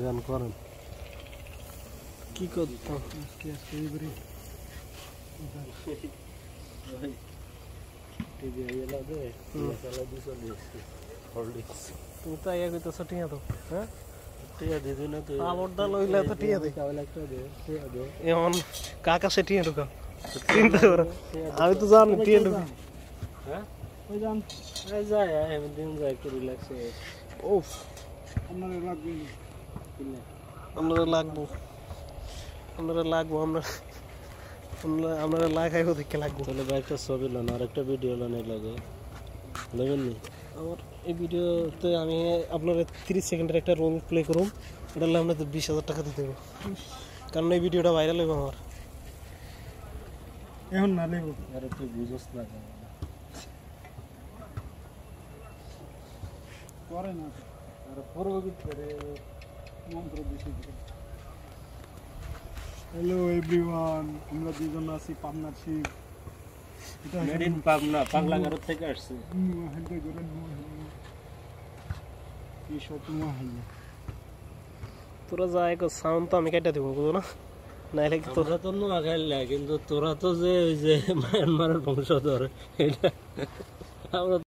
গান করেন কি করতাম আজকে এবারে তুমি তো আগে কইতেছ টিয়া তো হ্যাঁ টিয়া দিবি না তুই আবরটা লইলে তো টিয়া দে এমন কাকা সে টিয়া ঢুকা চিন্তা করো আমি তো জানি টিয়া ঢুকা হ্যাঁ ওই জান এই যায় আমি দিন যায় একটু রিল্যাক্স হয়ে ওফ আপনারা লাগবে আপনারা লাগবো আমরা লাগাইবো দেখে লাগবো তাহলে একটা ছবি লোন আর একটা ভিডিও লোন লাগে নেবেন নি আমার এই ভিডিওতে আমি আপনার 30 সেকেন্ডের একটা রোল প্লে করুম এটা হলে আপনাদের 20,000 টাকা দিতে হবে কারণ এই ভিডিওটা ভাইরাল হইব আমার এখন না নেব আরে তুই বুঝছ না করে না আর পরবর্তী করে মন্ত্র দিছি হ্যালো এভরিওয়ান আমরা দুজন আছি পাবনাশিপ এটা মেড ইন পাবনা পাগলাগারো থেকে আসছে হেলতে গরেন কি শত মহাইয়া তোরা যায় কো সাউন্ড তো আমি কাটা দেব বুঝো না নাইলে কি তোরা তো নো আগাইলা কিন্তু তোরা তো যে ওই যে মায়ানমারের বংশধর এটা আমরা